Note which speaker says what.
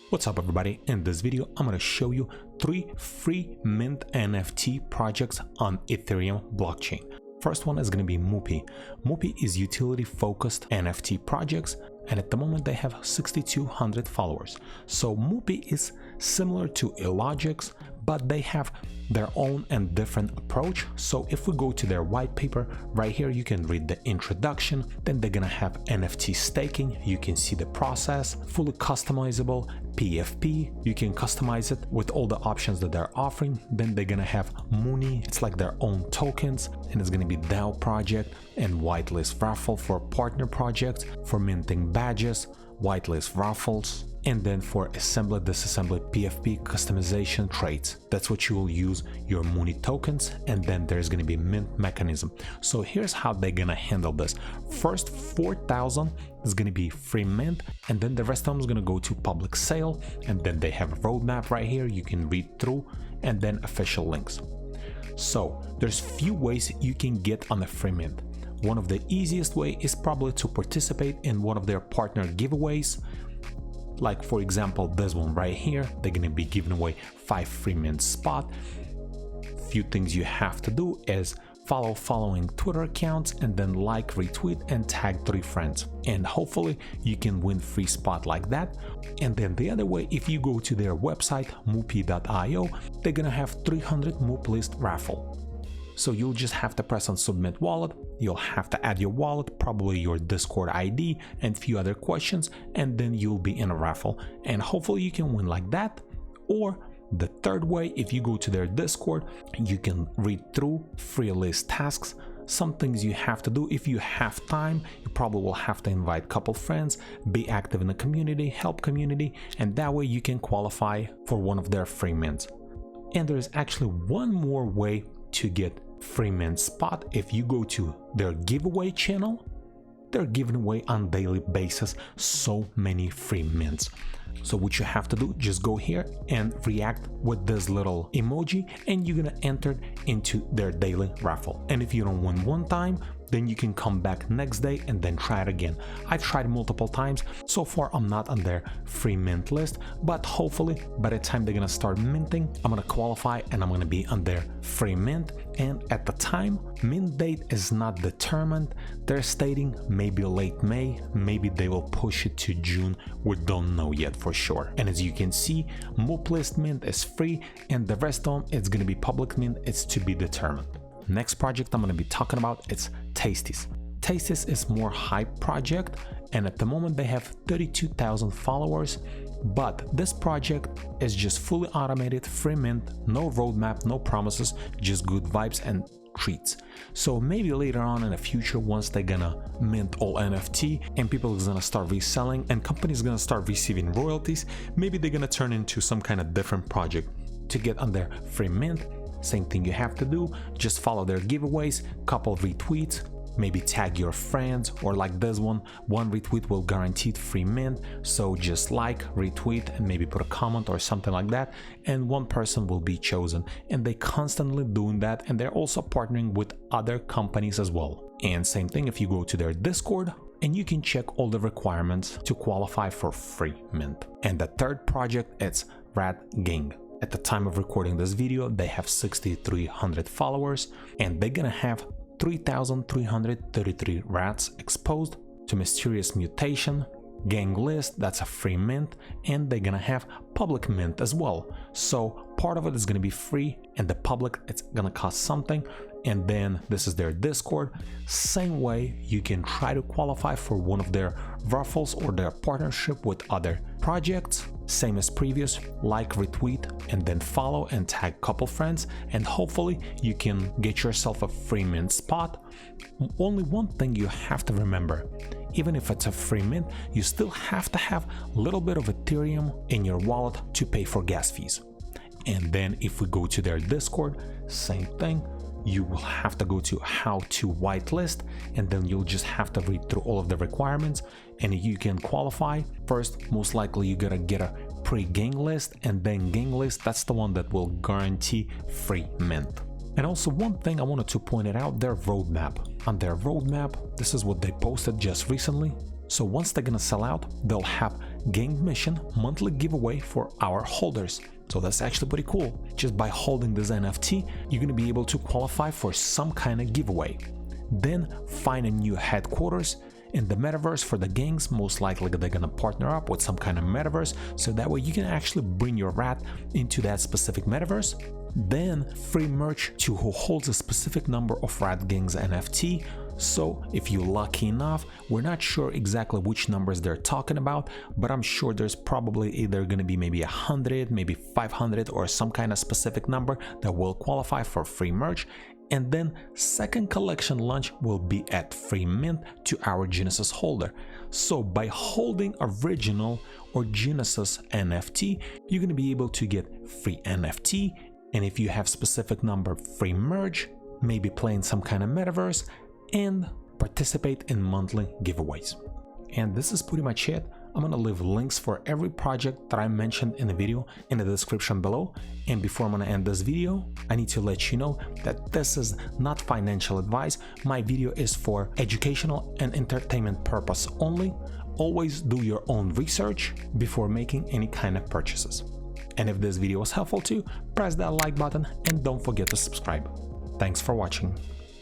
Speaker 1: What's up everybody, in this video I'm going to show you 3 free mint NFT projects on Ethereum blockchain. First one is going to be Moopy. Moopy is utility focused NFT projects and at the moment they have 6,200 followers. So Moopy is similar to Illogic's, but they have their own and different approach. So if we go to their white paper right here, you can read the introduction. Then they're gonna have NFT staking. You can see the process, fully customizable PFP. You can customize it with all the options that they're offering. Then they're gonna have Mooney. It's like their own tokens, and it's gonna be DAO project and whitelist raffle for partner projects for minting badges, whitelist raffles, and then for assembly disassembly PFP customization trades. That's what you will use your Mooney tokens, and then there's going to be mint mechanism. So here's how they're going to handle this. First 4,000 is going to be free mint, and then the rest of them is going to go to public sale, and then they have a roadmap right here you can read through, and then official links. So there's few ways you can get on the free mint. One of the easiest way is probably to participate in one of their partner giveaways. Like for example, this one right here, they're gonna be giving away 5 free mint spot. Few things you have to do is follow following Twitter accounts and then like, retweet and tag 3 friends. And hopefully you can win free spot like that. And then the other way, if you go to their website, moopy.io, they're gonna have 300 Moop list raffle. So you'll just have to press on submit wallet, you'll have to add your wallet, probably your Discord ID and few other questions, and then you'll be in a raffle and hopefully you can win like that. Or the third way, if you go to their Discord, you can read through free list tasks, some things you have to do. If you have time, you probably will have to invite a couple friends, be active in the community, help community, and that way you can qualify for one of their free mints. And there's actually one more way to get free mint spot. If you go to their giveaway channel, they're giving away on daily basis so many free mints. So what you have to do, just go here and react with this little emoji and you're gonna enter into their daily raffle. And if you don't win one time, then you can come back next day and then try it again. I've tried multiple times. So far I'm not on their free mint list, but hopefully by the time they're gonna start minting, I'm gonna qualify and I'm gonna be on their free mint. And at the time, mint date is not determined. They're stating maybe late May, maybe they will push it to June. We don't know yet for sure. And as you can see, Moop list mint is free and the rest of them, it's gonna be public mint, it's to be determined. Next project I'm going to be talking about, it's Tasties. Tasties is more hype project and at the moment they have 32,000 followers, but this project is just fully automated, free mint, no roadmap, no promises, just good vibes and treats. So maybe later on in the future, once they're gonna mint all NFT and people is gonna start reselling and companies gonna start receiving royalties, maybe they're gonna turn into some kind of different project. To get on their free mint, same thing you have to do, just follow their giveaways, couple retweets, maybe tag your friends, or like this one retweet will guaranteed free mint. So just like, retweet and maybe put a comment or something like that, and one person will be chosen. And they constantly doing that, and they're also partnering with other companies as well. And same thing if you go to their Discord, and you can check all the requirements to qualify for free mint. And the third project, it's Ratging. At the time of recording this video, they have 6,300 followers and they're gonna have 3,333 rats exposed to mysterious mutation, gang list, that's a free mint, and they're gonna have public mint as well. So part of it is gonna be free and the public, it's gonna cost something. And then this is their Discord. Same way you can try to qualify for one of their raffles or their partnership with other projects. Same as previous, like, retweet, and then follow and tag couple friends, and hopefully you can get yourself a free mint spot. Only one thing you have to remember, even if it's a free mint, you still have to have a little bit of Ethereum in your wallet to pay for gas fees. And then if we go to their Discord, same thing. You will have to go to how to whitelist and then you'll just have to read through all of the requirements and you can qualify. First, most likely you gotta get a pre-gang list, and then gang list, that's the one that will guarantee free mint. And also one thing I wanted to point it out, their roadmap. On their roadmap, this is what they posted just recently. So once they're gonna sell out, they'll have Gang Mission monthly giveaway for our holders. So that's actually pretty cool. Just by holding this NFT, you're going to be able to qualify for some kind of giveaway. Then find a new headquarters in the metaverse for the gangs. Most likely they're going to partner up with some kind of metaverse, so that way you can actually bring your rat into that specific metaverse. Then free merch to who holds a specific number of Ratging's NFT. So if you're lucky enough, we're not sure exactly which numbers they're talking about, but I'm sure there's probably either going to be maybe 100, maybe 500, or some kind of specific number that will qualify for free merch. And then second collection launch will be at free mint to our Genesis holder. So by holding original or Genesis NFT, you're going to be able to get free NFT. And if you have specific number free merch, maybe play in some kind of metaverse and participate in monthly giveaways. And this is pretty much it. I'm gonna leave links for every project that I mentioned in the video in the description below. And before I'm gonna end this video, I need to let you know that this is not financial advice. My video is for educational and entertainment purpose only. Always do your own research before making any kind of purchases. And if this video was helpful to you, press that like button and don't forget to subscribe. Thanks for watching.